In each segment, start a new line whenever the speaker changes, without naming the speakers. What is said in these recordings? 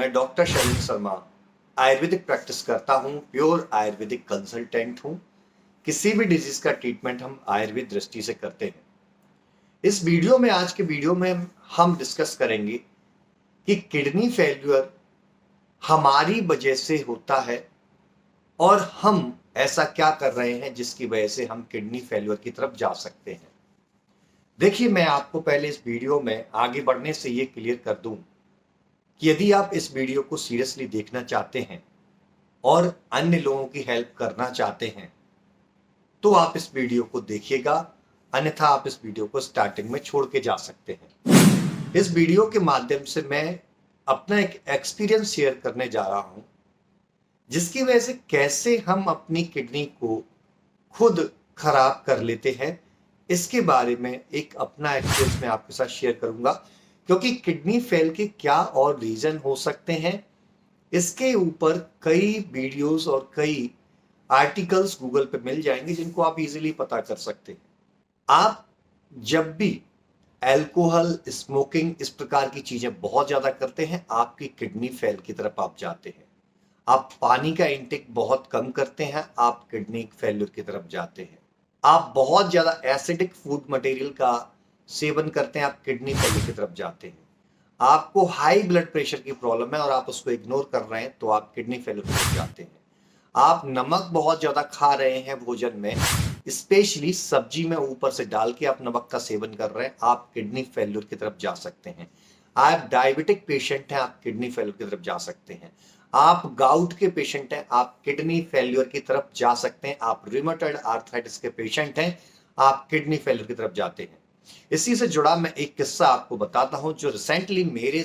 मैं doctor Shailendra Sharma Ayurvedic practice करता हूँ, प्योर आयुर्वेदिक कंसल्टेंट हूँ। किसी भी डिजीज का ट्रीटमेंट हम आयुर्वेद दृष्टि से करते हैं। इस वीडियो में, आज के वीडियो में हम डिस्कस करेंगे कि किडनी फेल्यूर हमारी वजह से होता है और हम ऐसा क्या कर रहे हैं जिसकी वजह से हम किडनी फेल्यूर की तरफ जा सकते हैं। देखिए, मैं आपको पहले इस वीडियो में आगे बढ़ने से ये क्लियर कर दूं कि यदि आप इस वीडियो को सीरियसली देखना चाहते हैं और अन्य लोगों की हेल्प करना चाहते हैं तो आप इस वीडियो को देखिएगा, अन्यथा आप इस वीडियो को स्टार्टिंग में छोड़ के जा सकते हैं। इस वीडियो के माध्यम से मैं अपना एक एक्सपीरियंस शेयर करने जा रहा हूं जिसकी वजह से कैसे हम अपनी किडनी को खुद खराब कर लेते हैं, इसके बारे में एक अपना एक्सपीरियंस मैं आपके साथ शेयर करूंगा। क्योंकि किडनी फेल के क्या और रीजन हो सकते हैं, इसके ऊपर कई वीडियोस और कई आर्टिकल्स गूगल पे मिल जाएंगे जिनको आप इजीली पता कर सकते हैं। आप जब भी अल्कोहल, स्मोकिंग, इस प्रकार की चीजें बहुत ज्यादा करते हैं, आपकी किडनी फेल की तरफ आप जाते हैं। आप पानी का इंटेक बहुत कम करते हैं, आप किडनी फेल्यूर की तरफ जाते हैं। आप बहुत ज्यादा एसिडिक फूड मटेरियल का सेवन करते हैं, आप किडनी फेल्यूर की तरफ जाते हैं। आपको हाई ब्लड प्रेशर की प्रॉब्लम है और आप उसको इग्नोर कर रहे हैं तो आप किडनी फेल्यूर की तरफ जाते हैं। आप नमक बहुत ज्यादा खा रहे हैं भोजन में, स्पेशली सब्जी में ऊपर से डाल के आप नमक का सेवन कर रहे हैं, आप किडनी फेल्यूर की तरफ जा सकते हैं। आप डायबिटिक पेशेंट हैं, आप किडनी फेल्यूर की तरफ जा सकते हैं। आप गाउट के पेशेंट हैं, आप किडनी फेल्यूर की तरफ जा सकते हैं। आप रिमेटॉइड आर्थराइटिस के पेशेंट हैं, आप किडनी फेल्यूर की तरफ जाते हैं। इसी से जुड़ा मैं एक किस्सा आपको बताता हूं जो रिसेंटली मेरे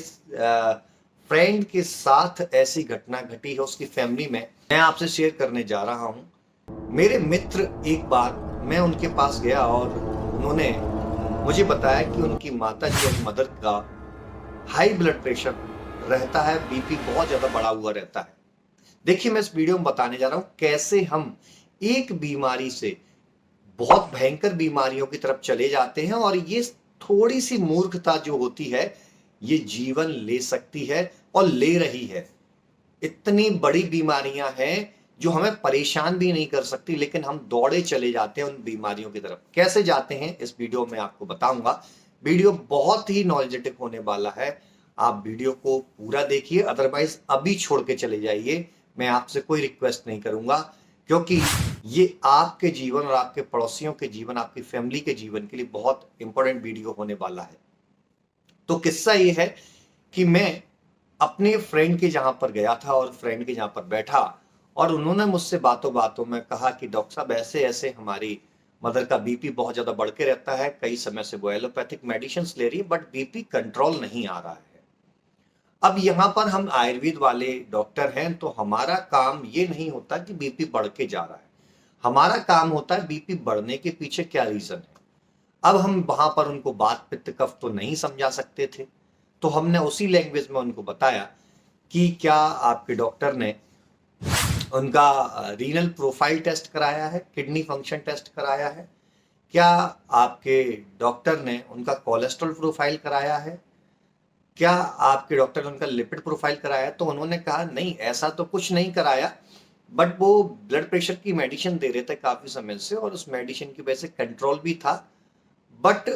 फ्रेंड के साथ ऐसी घटना घटी है, उसकी फैमिली में, मैं आपसे शेयर करने जा रहा हूं। मेरे मित्र, एक बार मैं उनके पास गया और उन्होंने मुझे बताया कि उनकी माता जी और मदर का हाई ब्लड प्रेशर रहता है, बीपी बहुत ज्यादा बढ़ा हुआ रहता है। देखिए, मैं इस वीडियो में बताने जा रहा हूं कैसे हम एक बीमारी से बहुत भयंकर बीमारियों की तरफ चले जाते हैं और ये थोड़ी सी मूर्खता जो होती है ये जीवन ले सकती है और ले रही है। इतनी बड़ी बीमारियां हैं जो हमें परेशान भी नहीं कर सकती, लेकिन हम दौड़े चले जाते हैं उन बीमारियों की तरफ। कैसे जाते हैं इस वीडियो में आपको बताऊंगा। वीडियो बहुत ही नॉलेजेटिक होने वाला है, आप वीडियो को पूरा देखिए, अदरवाइज अभी छोड़ के चले जाइए। मैं आपसे कोई रिक्वेस्ट नहीं करूंगा क्योंकि ये आपके जीवन और आपके पड़ोसियों के जीवन, आपकी फैमिली के जीवन के लिए बहुत इंपॉर्टेंट वीडियो होने वाला है। तो किस्सा ये है कि मैं अपने फ्रेंड के जहां पर गया था और फ्रेंड के जहां पर बैठा और उन्होंने मुझसे बातों बातों में कहा कि डॉक्टर साहब, ऐसे ऐसे हमारी मदर का बीपी बहुत ज्यादा बढ़ के रहता है, कई समय से वो एलोपैथिक मेडिसिन ले रही है बट बीपी कंट्रोल नहीं आ रहा है। अब यहाँ पर हम आयुर्वेद वाले डॉक्टर हैं तो हमारा काम ये नहीं होता कि बीपी बढ़ के जा रहा है, हमारा काम होता है बीपी बढ़ने के पीछे क्या रीजन है। अब हम वहां पर उनको बात, पित्त, कफ तो नहीं समझा सकते थे, तो हमने उसी लैंग्वेज में उनको बताया कि क्या आपके डॉक्टर ने उनका रीनल प्रोफाइल टेस्ट कराया है, किडनी फंक्शन टेस्ट कराया है, क्या आपके डॉक्टर ने उनका कोलेस्ट्रॉल प्रोफाइल कराया है, क्या आपके डॉक्टर ने उनका लिपिड प्रोफाइल कराया। तो उन्होंने कहा नहीं, ऐसा तो कुछ नहीं कराया, बट वो ब्लड प्रेशर की मेडिसिन दे रहे थे काफी समय से और उस मेडिसिन की वजह से कंट्रोल भी था, बट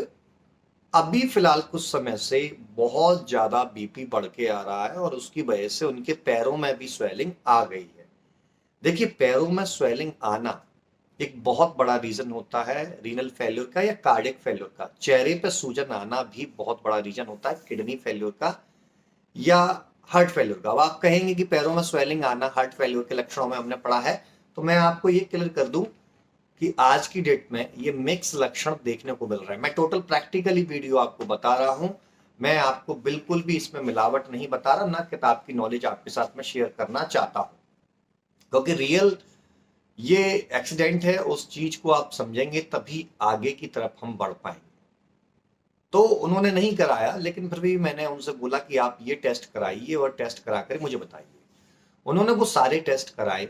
अभी फिलहाल कुछ समय से बहुत ज्यादा बीपी बढ़ के आ रहा है और उसकी वजह से उनके पैरों में भी स्वेलिंग आ गई है। देखिए, पैरों में स्वेलिंग आना एक बहुत बड़ा रीजन होता है रीनल फेल्योर का या कार्डियक फेल्योर का। चेहरे पे सूजन आना भी बहुत बड़ा रीजन होता है किडनी फेल्योर का या हार्ट फेल्योर का। अब आप कहेंगे कि पैरों में स्वेलिंग आना हार्ट फेल्योर के लक्षणों में हमने पढ़ा है, तो मैं आपको ये क्लियर कर दूं कि आज की डेट में ये मिक्स लक्षण देखने को मिल रहा है। मैं टोटल प्रैक्टिकली वीडियो आपको बता रहा हूं, मैं आपको बिल्कुल भी इसमें मिलावट नहीं बता रहा, ना किताब की नॉलेज आपके साथ में शेयर करना चाहता हूं, क्योंकि रियल ये एक्सीडेंट है, उस चीज को आप समझेंगे तभी आगे की तरफ हम बढ़ पाएंगे। तो उन्होंने नहीं कराया, लेकिन फिर भी मैंने उनसे बोला कि आप ये टेस्ट कराइए और टेस्ट करा कर मुझे बताइए। उन्होंने वो सारे टेस्ट कराए।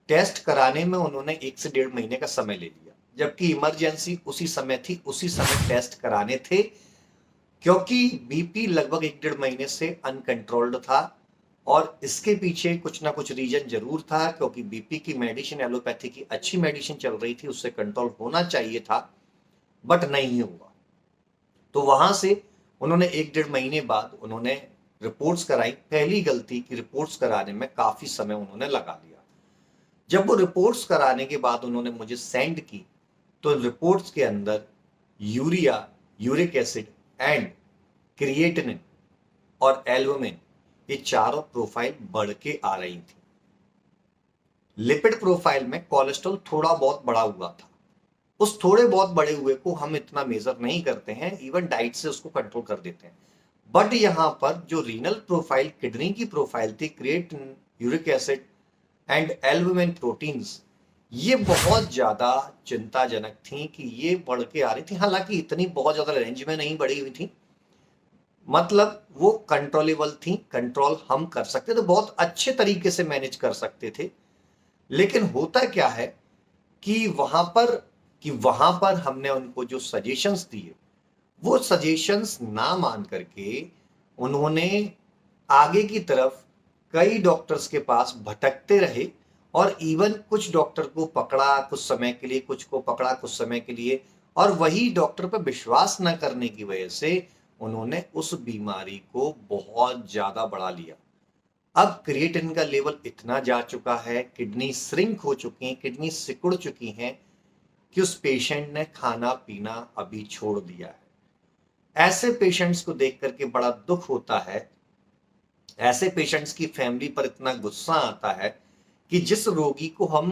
टेस्ट कराने में उन्होंने 1 से 1.5 महीने का समय ले लिया, जबकि इमरजेंसी उसी समय थी, उसी समय टेस्ट कराने थे, क्योंकि बीपी लगभग 1 डेढ़ महीने से अनकंट्रोल्ड था और इसके पीछे कुछ ना कुछ रीजन जरूर था, क्योंकि बीपी की मेडिसिन, एलोपैथी की अच्छी मेडिसिन चल रही थी, उससे कंट्रोल होना चाहिए था, बट नहीं हुआ। तो वहां से उन्होंने 1-1.5 महीने बाद उन्होंने रिपोर्ट्स कराई। पहली गलती की रिपोर्ट्स कराने में काफी समय उन्होंने लगा लिया। जब वो रिपोर्ट्स कराने के बाद उन्होंने मुझे सेंड की, तो रिपोर्ट्स के अंदर urea, uric acid and creatinine और एल्बुमिन, ये चारों प्रोफाइल बढ़ के आ रही थी। लिपिड प्रोफाइल में कोलेस्ट्रॉल थोड़ा बहुत बढ़ा हुआ था। उस थोड़े बहुत बढ़े हुए को हम इतना मेजर नहीं करते हैं, इवन डाइट से उसको कंट्रोल कर देते हैं। बट यहां पर जो रीनल प्रोफाइल, किडनी की प्रोफाइल थी, creatinine, uric acid and albumin proteins, ये बहुत ज्यादा चिंताजनक थी कि ये बढ़ के आ रही थी। हालांकि इतनी बहुत ज्यादा रेंज में नहीं बढ़ी हुई थी, मतलब वो कंट्रोलेबल थी, कंट्रोल हम कर सकते थे, बहुत अच्छे तरीके से मैनेज कर सकते थे। लेकिन होता क्या है कि वहां पर हमने उनको जो सजेशंस दिए, वो सजेशंस ना मान करके उन्होंने आगे की तरफ कई डॉक्टर्स के पास भटकते रहे, और इवन कुछ डॉक्टर को पकड़ा कुछ समय के लिए, कुछ को पकड़ा कुछ समय के लिए, और वही डॉक्टर पर विश्वास न करने की वजह से उन्होंने उस बीमारी को बहुत ज्यादा बढ़ा लिया। अब क्रिएटिनिन का लेवल इतना जा चुका है, किडनी श्रिंक हो चुकी है, किडनी सिकुड़ चुकी है, कि उस पेशेंट ने खाना पीना अभी छोड़ दिया है। ऐसे पेशेंट्स को देख करके बड़ा दुख होता है। ऐसे पेशेंट्स की फैमिली पर इतना गुस्सा आता है कि जिस रोगी को हम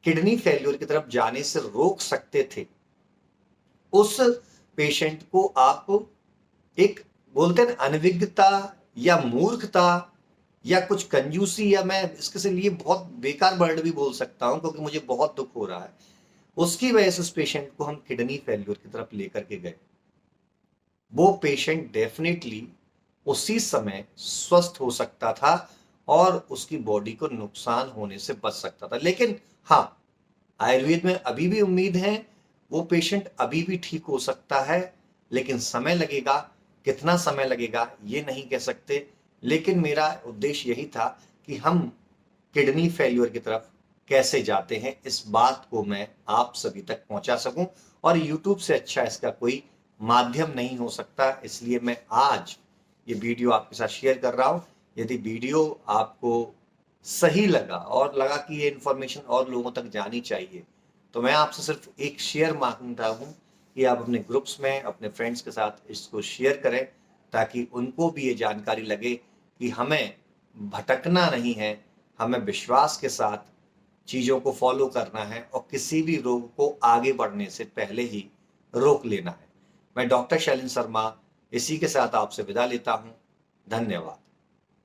किडनी फेल्योर की तरफ जाने से रोक सकते थे, उस पेशेंट को आप एक बोलते हैं अनभिज्ञता या मूर्खता या कुछ कंजूसी, या मैं इसके लिए बहुत बेकार वर्ड भी बोल सकता हूं क्योंकि मुझे बहुत दुख हो रहा है, उसकी वजह से उस पेशेंट को हम किडनी फेल्योर की तरफ लेकर के गए। वो पेशेंट डेफिनेटली उसी समय स्वस्थ हो सकता था और उसकी बॉडी को नुकसान होने से बच सकता था। लेकिन हाँ, आयुर्वेद में अभी भी उम्मीद है, वो पेशेंट अभी भी ठीक हो सकता है, लेकिन समय लगेगा। कितना समय लगेगा ये नहीं कह सकते, लेकिन मेरा उद्देश्य यही था कि हम किडनी फेल्योर की तरफ कैसे जाते हैं, इस बात को मैं आप सभी तक पहुंचा सकूं। और YouTube से अच्छा इसका कोई माध्यम नहीं हो सकता, इसलिए मैं आज ये वीडियो आपके साथ शेयर कर रहा हूं। यदि वीडियो आपको सही लगा और लगा कि ये इंफॉर्मेशन और लोगों तक जानी चाहिए, तो मैं आपसे सिर्फ एक शेयर मांगता हूं कि आप अपने ग्रुप्स में अपने फ्रेंड्स के साथ इसको शेयर करें, ताकि उनको भी ये जानकारी लगे कि हमें भटकना नहीं है, हमें विश्वास के साथ चीजों को फॉलो करना है और किसी भी रोग को आगे बढ़ने से पहले ही रोक लेना है। मैं डॉक्टर शैलेंद्र शर्मा इसी के साथ आपसे विदा लेता हूं। धन्यवाद।